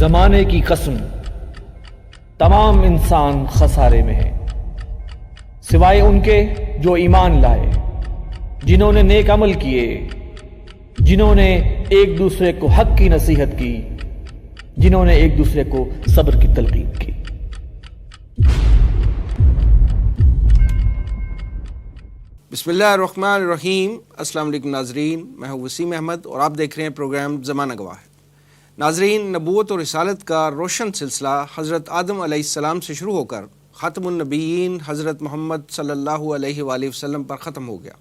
زمانے کی قسم تمام انسان خسارے میں ہے، سوائے ان کے جو ایمان لائے، جنہوں نے نیک عمل کیے، جنہوں نے ایک دوسرے کو حق کی نصیحت کی، جنہوں نے ایک دوسرے کو صبر کی تلقین کی۔ بسم اللہ الرحمن الرحیم۔ السلام علیکم ناظرین، میں ہوں وسیم احمد اور آپ دیکھ رہے ہیں پروگرام زمانہ گواہ ہے۔ ناظرین، نبوت اور رسالت کا روشن سلسلہ حضرت آدم علیہ السلام سے شروع ہو کر خاتم النبیین حضرت محمد صلی اللہ علیہ وآلہ وسلم پر ختم ہو گیا۔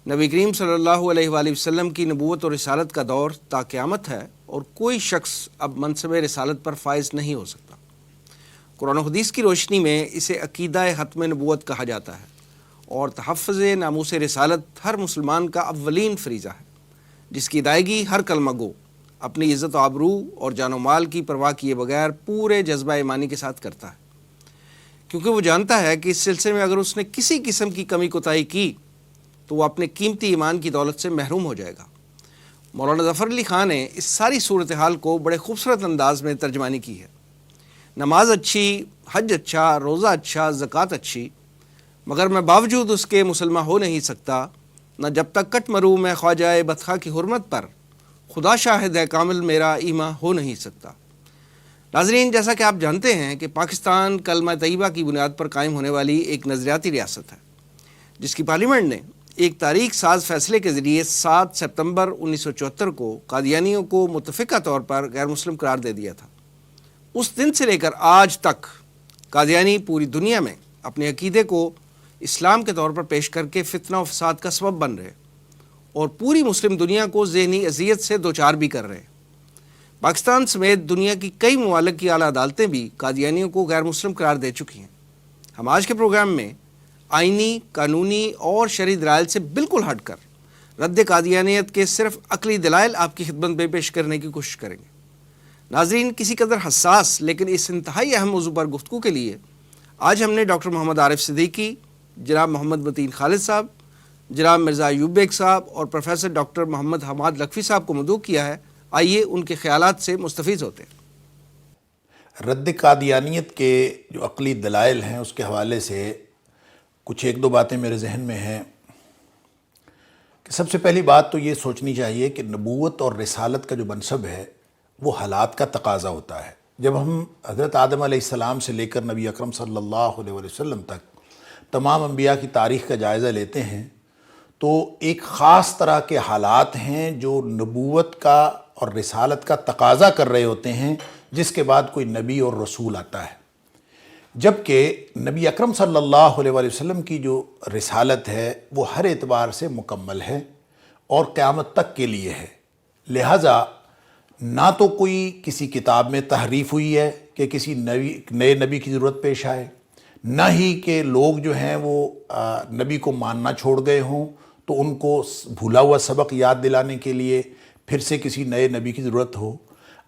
نبی کریم صلی اللہ علیہ وآلہ وسلم کی نبوت اور رسالت کا دور تا قیامت ہے اور کوئی شخص اب منصب رسالت پر فائز نہیں ہو سکتا۔ قرآن و حدیث کی روشنی میں اسے عقیدہ ختم نبوت کہا جاتا ہے اور تحفظ ناموس رسالت ہر مسلمان کا اولین فریضہ ہے، جس کی ادائیگی ہر کلمہ گو اپنی عزت و آبرو اور جان و مال کی پرواہ کیے بغیر پورے جذبہ ایمانی کے ساتھ کرتا ہے، کیونکہ وہ جانتا ہے کہ اس سلسلے میں اگر اس نے کسی قسم کی کمی کوتاہی کی تو وہ اپنے قیمتی ایمان کی دولت سے محروم ہو جائے گا۔ مولانا ظفر علی خان نے اس ساری صورتحال کو بڑے خوبصورت انداز میں ترجمانی کی ہے۔ نماز اچھی، حج اچھا، روزہ اچھا، زکوٰۃ اچھی، مگر میں باوجود اس کے مسلمان ہو نہیں سکتا، نہ جب تک کٹ مروں میں خواجہ بدخواہ کی حرمت پر، خدا شاہد ہے کامل میرا ایمان ہو نہیں سکتا۔ ناظرین، جیسا کہ آپ جانتے ہیں کہ پاکستان کلمہ طیبہ کی بنیاد پر قائم ہونے والی ایک نظریاتی ریاست ہے، جس کی پارلیمنٹ نے ایک تاریخ ساز فیصلے کے ذریعے 7 ستمبر 1974 کو قادیانیوں کو متفقہ طور پر غیر مسلم قرار دے دیا تھا۔ اس دن سے لے کر آج تک قادیانی پوری دنیا میں اپنے عقیدے کو اسلام کے طور پر پیش کر کے فتنہ و فساد کا سبب بن رہے اور پوری مسلم دنیا کو ذہنی اذیت سے دوچار بھی کر رہے۔ پاکستان سمیت دنیا کی کئی ممالک کی اعلیٰ عدالتیں بھی قادیانیوں کو غیر مسلم قرار دے چکی ہیں۔ ہم آج کے پروگرام میں آئینی، قانونی اور شرعی دلائل سے بالکل ہٹ کر رد قادیانیت کے صرف عقلی دلائل آپ کی خدمت میں پیش کرنے کی کوشش کریں گے۔ ناظرین، کسی قدر حساس لیکن اس انتہائی اہم موضوع پر گفتگو کے لیے آج ہم نے ڈاکٹر محمد عارف صدیقی، جناب محمد متین خالد صاحب، جناب مرزا ایوب بیگ صاحب اور پروفیسر ڈاکٹر محمد حماد لکھوی صاحب کو مدعو کیا ہے۔ آئیے ان کے خیالات سے مستفیض ہوتے ہیں۔ رد قادیانیت کے جو عقلی دلائل ہیں اس کے حوالے سے کچھ ایک دو باتیں میرے ذہن میں ہیں کہ سب سے پہلی بات تو یہ سوچنی چاہیے کہ نبوت اور رسالت کا جو منصب ہے وہ حالات کا تقاضا ہوتا ہے۔ جب ہم حضرت آدم علیہ السلام سے لے کر نبی اکرم صلی اللہ علیہ وسلم تک تمام انبیاء کی تاریخ کا جائزہ لیتے ہیں تو ایک خاص طرح کے حالات ہیں جو نبوت کا اور رسالت کا تقاضا کر رہے ہوتے ہیں، جس کے بعد کوئی نبی اور رسول آتا ہے۔ جبکہ نبی اکرم صلی اللہ علیہ وسلم کی جو رسالت ہے وہ ہر اعتبار سے مکمل ہے اور قیامت تک کے لیے ہے، لہٰذا نہ تو کوئی کسی کتاب میں تحریف ہوئی ہے کہ کسی نئے نبی کی ضرورت پیش آئے، نہ ہی کہ لوگ جو ہیں وہ نبی کو ماننا چھوڑ گئے ہوں تو ان کو بھولا ہوا سبق یاد دلانے کے لیے پھر سے کسی نئے نبی کی ضرورت ہو۔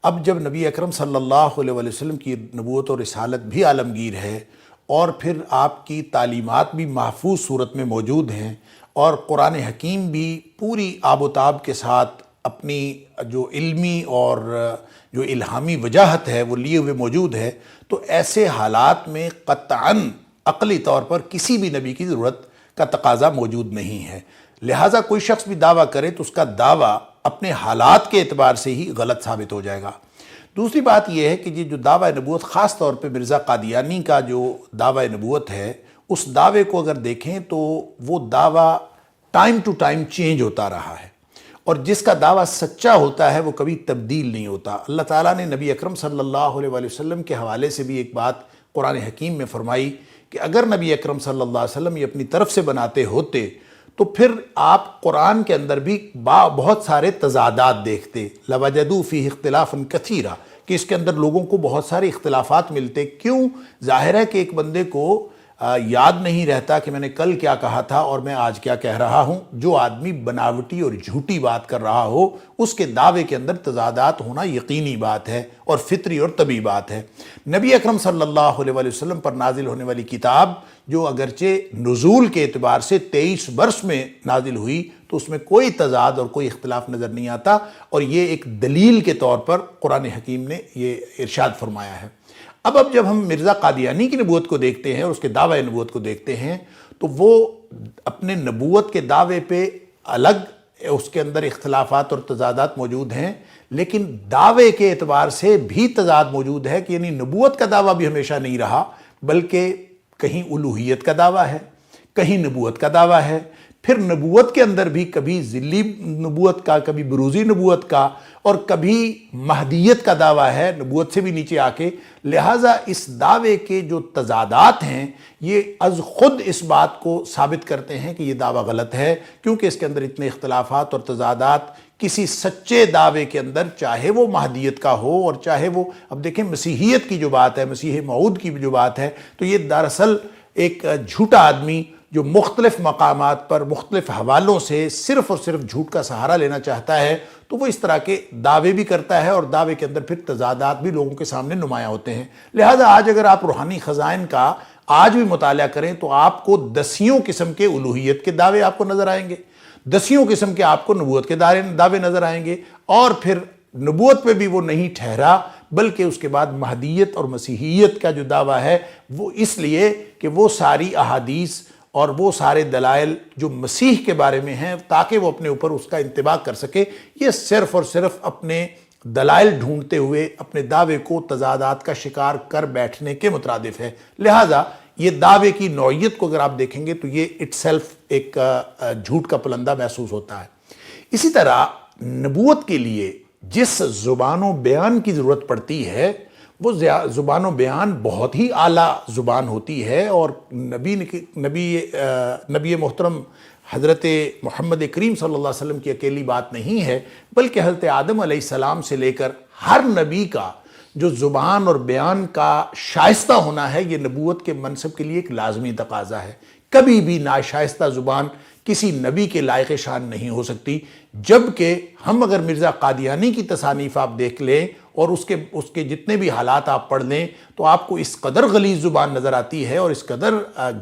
اب جب نبی اکرم صلی اللہ علیہ وسلم کی نبوت اور رسالت بھی عالمگیر ہے اور پھر آپ کی تعلیمات بھی محفوظ صورت میں موجود ہیں اور قرآن حکیم بھی پوری آب و تاب کے ساتھ اپنی جو علمی اور جو الہامی وجاہت ہے وہ لیے ہوئے موجود ہے، تو ایسے حالات میں قطعاً عقلی طور پر کسی بھی نبی کی ضرورت کا تقاضا موجود نہیں ہے۔ لہٰذا کوئی شخص بھی دعویٰ کرے تو اس کا دعویٰ اپنے حالات کے اعتبار سے ہی غلط ثابت ہو جائے گا۔ دوسری بات یہ ہے کہ یہ جو دعویٰ نبوت، خاص طور پہ مرزا قادیانی کا جو دعویٰ نبوت ہے، اس دعوے کو اگر دیکھیں تو وہ دعویٰ ٹائم ٹو ٹائم چینج ہوتا رہا ہے، اور جس کا دعویٰ سچا ہوتا ہے وہ کبھی تبدیل نہیں ہوتا۔ اللہ تعالیٰ نے نبی اکرم صلی اللہ علیہ وسلم کے حوالے سے بھی ایک بات قرآن حکیم میں فرمائی کہ اگر نبی اکرم صلی اللہ علیہ وسلم یہ اپنی طرف سے بناتے ہوتے تو پھر آپ قرآن کے اندر بھی بہت سارے تضادات دیکھتے، لَوَجَدُوا فِيهِ اخْتِلَافًا كَثِيرًا، کہ اس کے اندر لوگوں کو بہت سارے اختلافات ملتے۔ کیوں؟ ظاہر ہے کہ ایک بندے کو یاد نہیں رہتا کہ میں نے کل کیا کہا تھا اور میں آج کیا کہہ رہا ہوں۔ جو آدمی بناوٹی اور جھوٹی بات کر رہا ہو اس کے دعوے کے اندر تضادات ہونا یقینی بات ہے اور فطری اور طبیعی بات ہے۔ نبی اکرم صلی اللہ علیہ وسلم پر نازل ہونے والی کتاب جو اگرچہ نزول کے اعتبار سے 23 برس میں نازل ہوئی تو اس میں کوئی تضاد اور کوئی اختلاف نظر نہیں آتا، اور یہ ایک دلیل کے طور پر قرآن حکیم نے یہ ارشاد فرمایا ہے۔ اب جب ہم مرزا قادیانی کی نبوت کو دیکھتے ہیں اور اس کے دعوی نبوت کو دیکھتے ہیں تو وہ اپنے نبوت کے دعوے پہ الگ اس کے اندر اختلافات اور تضادات موجود ہیں، لیکن دعوے کے اعتبار سے بھی تضاد موجود ہے کہ یعنی نبوت کا دعویٰ بھی ہمیشہ نہیں رہا، بلکہ کہیں الوہیت کا دعویٰ ہے، کہیں نبوت کا دعویٰ ہے، پھر نبوت کے اندر بھی کبھی ذلی نبوت کا، کبھی بروزی نبوت کا، اور کبھی مہدیت کا دعویٰ ہے نبوت سے بھی نیچے آ کے۔ لہٰذا اس دعوے کے جو تضادات ہیں یہ از خود اس بات کو ثابت کرتے ہیں کہ یہ دعویٰ غلط ہے، کیونکہ اس کے اندر اتنے اختلافات اور تضادات کسی سچے دعوے کے اندر، چاہے وہ مہدیت کا ہو اور چاہے وہ، اب دیکھیں مسیحیت کی جو بات ہے، مسیح موعود کی جو بات ہے، تو یہ دراصل ایک جھوٹا آدمی جو مختلف مقامات پر مختلف حوالوں سے صرف اور صرف جھوٹ کا سہارا لینا چاہتا ہے، تو وہ اس طرح کے دعوے بھی کرتا ہے، اور دعوے کے اندر پھر تضادات بھی لوگوں کے سامنے نمایاں ہوتے ہیں۔ لہٰذا آج اگر آپ روحانی خزائن کا آج بھی مطالعہ کریں تو آپ کو دسیوں قسم کے الوہیت کے دعوے آپ کو نظر آئیں گے، دسیوں قسم کے آپ کو نبوت کے دعوے نظر آئیں گے، اور پھر نبوت پہ بھی وہ نہیں ٹھہرا، بلکہ اس کے بعد مہدیت اور مسیحیت کا جو دعویٰ ہے وہ اس لیے کہ وہ ساری احادیث اور وہ سارے دلائل جو مسیح کے بارے میں ہیں تاکہ وہ اپنے اوپر اس کا انطباق کر سکے، یہ صرف اور صرف اپنے دلائل ڈھونڈتے ہوئے اپنے دعوے کو تضادات کا شکار کر بیٹھنے کے مترادف ہے۔ لہٰذا یہ دعوے کی نوعیت کو اگر آپ دیکھیں گے تو یہ اٹ سیلف ایک جھوٹ کا پلندہ محسوس ہوتا ہے۔ اسی طرح نبوت کے لیے جس زبان و بیان کی ضرورت پڑتی ہے وہ زبان و بیان بہت ہی اعلیٰ زبان ہوتی ہے، اور نبی محترم حضرت محمد کریم صلی اللہ علیہ وسلم کی اکیلی بات نہیں ہے، بلکہ حضرت آدم علیہ السلام سے لے کر ہر نبی کا جو زبان اور بیان کا شائستہ ہونا ہے، یہ نبوت کے منصب کے لیے ایک لازمی تقاضا ہے۔ کبھی بھی ناشائستہ زبان کسی نبی کے لائق شان نہیں ہو سکتی، جبکہ ہم اگر مرزا قادیانی کی تصانیف آپ دیکھ لیں اور اس کے جتنے بھی حالات آپ پڑھ لیں تو آپ کو اس قدر غلیظ زبان نظر آتی ہے اور اس قدر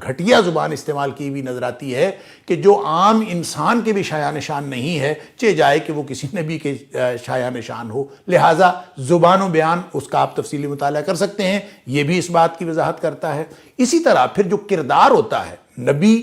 گھٹیا زبان استعمال کی ہوئی نظر آتی ہے کہ جو عام انسان کے بھی شایان شان نہیں ہے، چہ جائے کہ وہ کسی نبی کے شایان شان ہو۔ لہٰذا زبان و بیان اس کا آپ تفصیلی مطالعہ کر سکتے ہیں، یہ بھی اس بات کی وضاحت کرتا ہے۔ اسی طرح پھر جو کردار ہوتا ہے، نبی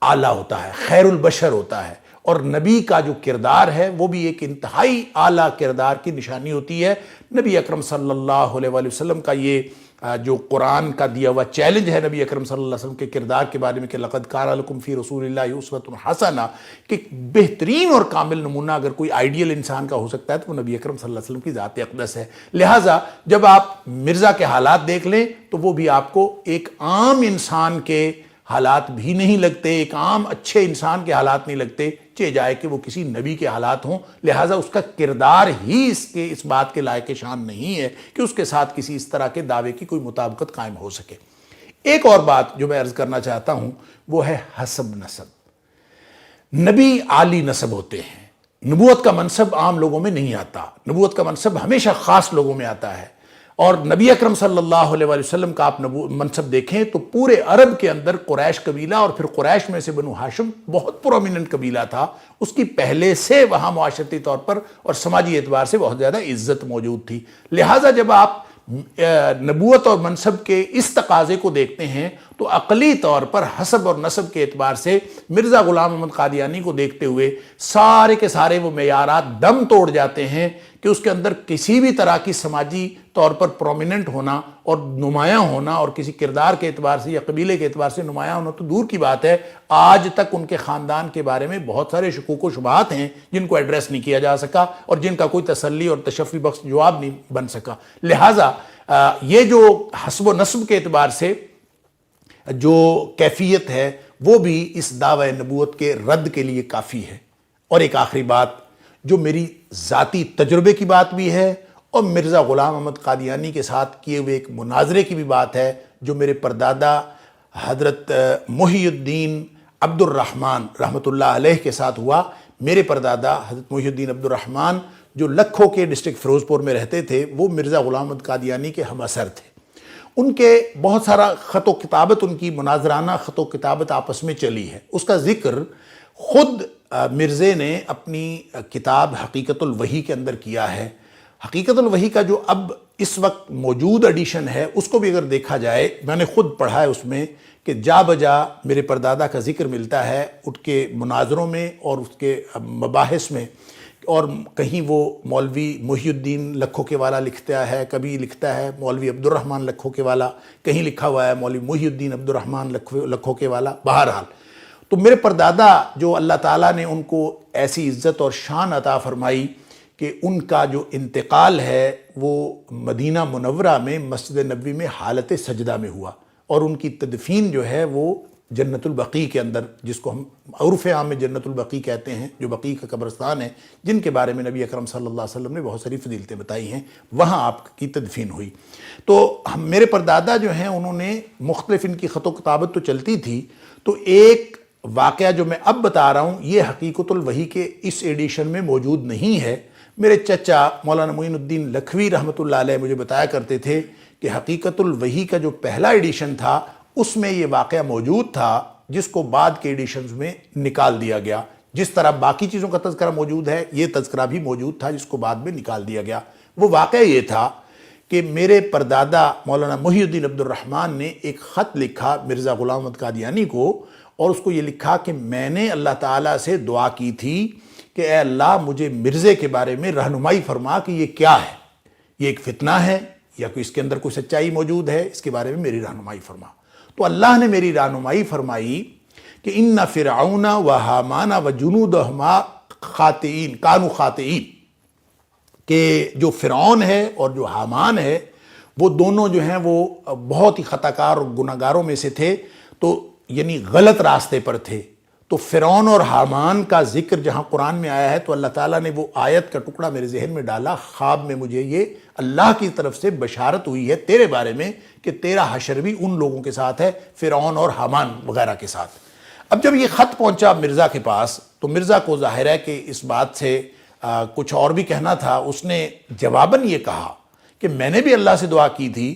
اعلیٰ ہوتا ہے، خیر البشر ہوتا ہے، اور نبی کا جو کردار ہے وہ بھی ایک انتہائی اعلیٰ کردار کی نشانی ہوتی ہے۔ نبی اکرم صلی اللہ علیہ وآلہ وسلم کا یہ جو قرآن کا دیا ہوا چیلنج ہے نبی اکرم صلی اللہ علیہ وسلم کے کردار کے بارے میں کہ لقد کان لکم فی رسول اللہ اسوۃ حسنہ، کہ بہترین اور کامل نمونہ اگر کوئی آئیڈیل انسان کا ہو سکتا ہے تو وہ نبی اکرم صلی اللہ علیہ وسلم کی ذات اقدس ہے۔ لہٰذا جب آپ مرزا کے حالات دیکھ لیں تو وہ بھی آپ کو ایک عام انسان کے حالات بھی نہیں لگتے، ایک عام اچھے انسان کے حالات نہیں لگتے، چہ جائے کہ وہ کسی نبی کے حالات ہوں۔ لہٰذا اس کا کردار ہی اس بات کے لائق شان نہیں ہے کہ اس کے ساتھ کسی اس طرح کے دعوے کی کوئی مطابقت قائم ہو سکے۔ ایک اور بات جو میں عرض کرنا چاہتا ہوں وہ ہے حسب نسب۔ نبی عالی نسب ہوتے ہیں، نبوت کا منصب عام لوگوں میں نہیں آتا، نبوت کا منصب ہمیشہ خاص لوگوں میں آتا ہے۔ اور نبی اکرم صلی اللہ علیہ وآلہ وسلم کا آپ منصب دیکھیں تو پورے عرب کے اندر قریش قبیلہ، اور پھر قریش میں سے بنو ہاشم بہت پرومیننٹ قبیلہ تھا، اس کی پہلے سے وہاں معاشرتی طور پر اور سماجی اعتبار سے بہت زیادہ عزت موجود تھی۔ لہٰذا جب آپ نبوت اور منصب کے اس تقاضے کو دیکھتے ہیں تو عقلی طور پر حسب اور نسب کے اعتبار سے مرزا غلام احمد قادیانی کو دیکھتے ہوئے سارے کے سارے وہ معیارات دم توڑ جاتے ہیں کہ اس کے اندر کسی بھی طرح کی سماجی طور پر پرومیننٹ ہونا اور نمایاں ہونا اور کسی کردار کے اعتبار سے یا قبیلے کے اعتبار سے نمایاں ہونا تو دور کی بات ہے، آج تک ان کے خاندان کے بارے میں بہت سارے شکوک و شبہات ہیں جن کو ایڈریس نہیں کیا جا سکا اور جن کا کوئی تسلی اور تشفی بخش جواب نہیں بن سکا۔ لہٰذا یہ جو حسب و نسب کے اعتبار سے جو کیفیت ہے وہ بھی اس دعوی نبوت کے رد کے لیے کافی ہے۔ اور ایک آخری بات جو میری ذاتی تجربے کی بات بھی ہے اور مرزا غلام احمد قادیانی کے ساتھ کیے ہوئے ایک مناظرے کی بھی بات ہے، جو میرے پردادا حضرت محی الدین عبد الرحمن رحمۃ اللہ علیہ کے ساتھ ہوا۔ میرے پردادا حضرت محی الدین عبد الرحمن جو لکھوں کے ڈسٹرکٹ فیروز پور میں رہتے تھے، وہ مرزا غلام احمد قادیانی کے ہم اثر تھے۔ ان کے بہت سارا خط و کتابت، ان کی مناظرانہ خط و کتابت آپس میں چلی ہے۔ اس کا ذکر خود مرزے نے اپنی کتاب حقیقت الوحی کے اندر کیا ہے. حقیقت الوحی کا جو اب اس وقت موجود ایڈیشن ہے اس کو بھی اگر دیکھا جائے، میں نے خود پڑھا ہے اس میں کہ جا بجا میرے پردادا کا ذکر ملتا ہے ان کے مناظروں میں اور اس کے مباحث میں، اور کہیں وہ مولوی محی الدین لکھو کے والا لکھتا ہے، کبھی لکھتا ہے مولوی عبد الرحمن لکھو کے والا، کہیں لکھا ہوا ہے مولوی محی الدین عبد الرحمن لکھو کے والا. بہرحال تو میرے پردادا جو اللہ تعالیٰ نے ان کو ایسی عزت اور شان عطا فرمائی کہ ان کا جو انتقال ہے وہ مدینہ منورہ میں مسجد نبوی میں حالت سجدہ میں ہوا، اور ان کی تدفین جو ہے وہ جنت البقیع کے اندر، جس کو ہم عرف عام میں جنت البقیع کہتے ہیں، جو بقیع کا قبرستان ہے، جن کے بارے میں نبی اکرم صلی اللہ علیہ وسلم نے بہت ساری فضیلتیں بتائی ہیں، وہاں آپ کی تدفین ہوئی. تو میرے پردادا جو ہیں انہوں نے مختلف، ان کی خط و کتابت تو چلتی تھی، تو ایک واقعہ جو میں اب بتا رہا ہوں یہ حقیقت الوحی کے اس ایڈیشن میں موجود نہیں ہے. میرے چچا مولانا معین الدین لکھوی رحمۃ اللہ علیہ مجھے بتایا کرتے تھے کہ حقیقت الوحی کا جو پہلا ایڈیشن تھا اس میں یہ واقعہ موجود تھا، جس کو بعد کے ایڈیشنز میں نکال دیا گیا. جس طرح باقی چیزوں کا تذکرہ موجود ہے، یہ تذکرہ بھی موجود تھا جس کو بعد میں نکال دیا گیا. وہ واقعہ یہ تھا کہ میرے پردادا مولانا محی الدین عبد الرحمن نے ایک خط لکھا مرزا غلام محمد قادیانی کو، اور اس کو یہ لکھا کہ میں نے اللہ تعالیٰ سے دعا کی تھی کہ اے اللہ مجھے مرزے کے بارے میں رہنمائی فرما کہ یہ کیا ہے، یہ ایک فتنہ ہے یا کوئی اس کے اندر کوئی سچائی موجود ہے، اس کے بارے میں میری رہنمائی فرما. تو اللہ نے میری رہنمائی فرمائی کہ ان فرعون و حامان و جنودہما خاطئین کانوا خاطئین، کہ جو فرعون ہے اور جو حامان ہے وہ دونوں جو ہیں وہ بہت ہی خطا کار اور گناہ گاروں میں سے تھے، تو یعنی غلط راستے پر تھے. تو فرعون اور حامان کا ذکر جہاں قرآن میں آیا ہے تو اللہ تعالیٰ نے وہ آیت کا ٹکڑا میرے ذہن میں ڈالا. خواب میں مجھے یہ اللہ کی طرف سے بشارت ہوئی ہے تیرے بارے میں کہ تیرا حشر بھی ان لوگوں کے ساتھ ہے، فرعون اور حامان وغیرہ کے ساتھ. اب جب یہ خط پہنچا مرزا کے پاس تو مرزا کو ظاہر ہے کہ اس بات سے کچھ اور بھی کہنا تھا. اس نے جواباً یہ کہا کہ میں نے بھی اللہ سے دعا کی تھی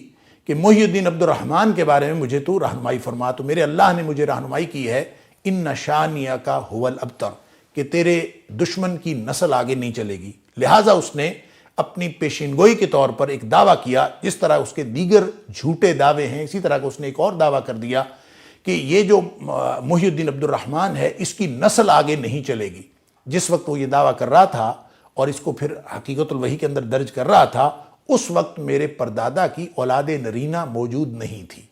کہ محی الدین عبد الرحمن کے بارے میں مجھے تو رہنمائی فرما. تو میرے اللہ نے مجھے رہنمائی کی ہے ان شانیہ کا هو الابتر، کہ تیرے دشمن کی نسل آگے نہیں چلے گی. لہٰذا اس نے اپنی پیشین گوئی کے طور پر ایک دعویٰ کیا، جس طرح اس کے دیگر جھوٹے دعوے ہیں اسی طرح کا اس نے ایک اور دعویٰ کر دیا کہ یہ جو محی الدین عبد الرحمن ہے اس کی نسل آگے نہیں چلے گی. جس وقت وہ یہ دعویٰ کر رہا تھا اور اس کو پھر حقیقت الوحی کے اندر درج کر رہا تھا، اس وقت میرے پردادا کی اولاد نرینہ موجود نہیں تھی.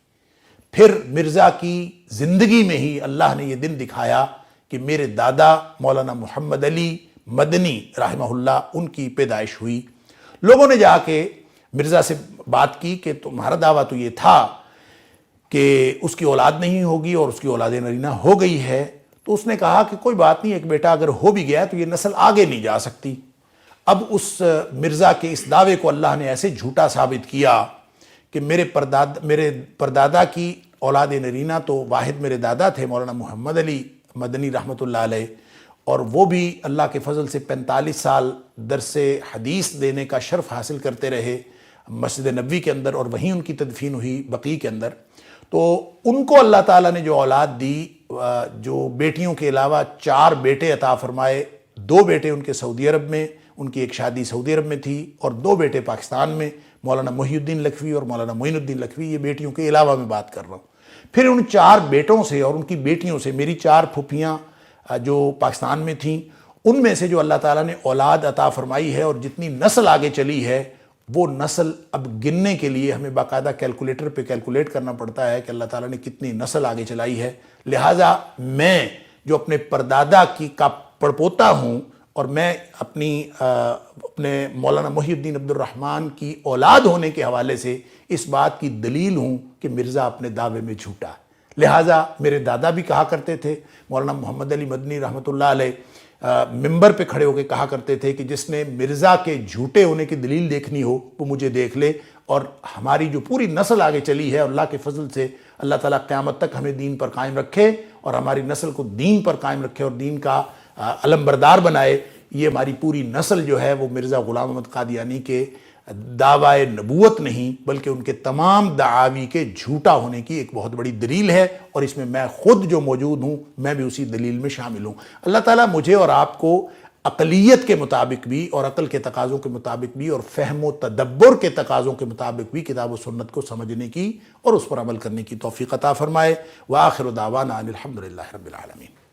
پھر مرزا کی زندگی میں ہی اللہ نے یہ دن دکھایا کہ میرے دادا مولانا محمد علی مدنی رحمہ اللہ ان کی پیدائش ہوئی. لوگوں نے جا کے مرزا سے بات کی کہ تمہارا دعویٰ تو یہ تھا کہ اس کی اولاد نہیں ہوگی اور اس کی اولاد نرینہ ہو گئی ہے. تو اس نے کہا کہ کوئی بات نہیں، ایک بیٹا اگر ہو بھی گیا تو یہ نسل آگے نہیں جا سکتی. اب اس مرزا کے اس دعوے کو اللہ نے ایسے جھوٹا ثابت کیا کہ میرے پردادا کی اولاد نرینہ تو واحد میرے دادا تھے مولانا محمد علی مدنی رحمۃ اللہ علیہ، اور وہ بھی اللہ کے فضل سے 45 سال درس حدیث دینے کا شرف حاصل کرتے رہے مسجد نبوی کے اندر، اور وہیں ان کی تدفین ہوئی بقیع کے اندر. تو ان کو اللہ تعالیٰ نے جو اولاد دی، جو بیٹیوں کے علاوہ 4 بیٹے عطا فرمائے. 2 بیٹے ان کے سعودی عرب میں، ان کی ایک شادی سعودی عرب میں تھی، اور 2 بیٹے پاکستان میں، مولانا محی الدین لکھوی اور مولانا معین الدین لکھوی. یہ بیٹیوں کے علاوہ میں بات کر رہا ہوں. پھر ان 4 بیٹوں سے اور ان کی بیٹیوں سے میری 4 پھوپھیاں جو پاکستان میں تھیں، ان میں سے جو اللہ تعالیٰ نے اولاد عطا فرمائی ہے اور جتنی نسل آگے چلی ہے، وہ نسل اب گننے کے لیے ہمیں باقاعدہ کیلکولیٹر پہ کیلکولیٹ کرنا پڑتا ہے کہ اللہ تعالیٰ نے کتنی نسل آگے چلائی ہے. لہٰذا میں جو اپنے پردادا کا پڑپوتا ہوں اور میں اپنے مولانا محی الدین عبد الرحمن کی اولاد ہونے کے حوالے سے اس بات کی دلیل ہوں کہ مرزا اپنے دعوے میں جھوٹا ہے. لہٰذا میرے دادا بھی کہا کرتے تھے، مولانا محمد علی مدنی رحمۃ اللہ علیہ ممبر پہ کھڑے ہو کے کہا کرتے تھے کہ جس نے مرزا کے جھوٹے ہونے کی دلیل دیکھنی ہو وہ مجھے دیکھ لے. اور ہماری جو پوری نسل آگے چلی ہے، اللہ کے فضل سے اللہ تعالیٰ قیامت تک ہمیں دین پر قائم رکھے اور ہماری نسل کو دین پر قائم رکھے اور دین کا علم بردار بنائے. یہ ہماری پوری نسل جو ہے وہ مرزا غلام محمد قادیانی کے دعوی نبوت نہیں بلکہ ان کے تمام دعاوی کے جھوٹا ہونے کی ایک بہت بڑی دلیل ہے، اور اس میں میں خود جو موجود ہوں میں بھی اسی دلیل میں شامل ہوں۔ اللہ تعالیٰ مجھے اور آپ کو عقلیت کے مطابق بھی اور عقل کے تقاضوں کے مطابق بھی اور فہم و تدبر کے تقاضوں کے مطابق بھی کتاب و سنت کو سمجھنے کی اور اس پر عمل کرنے کی توفیق عطا فرمائے۔ وآخر دعوانا ان الحمد للہ رب العالمین۔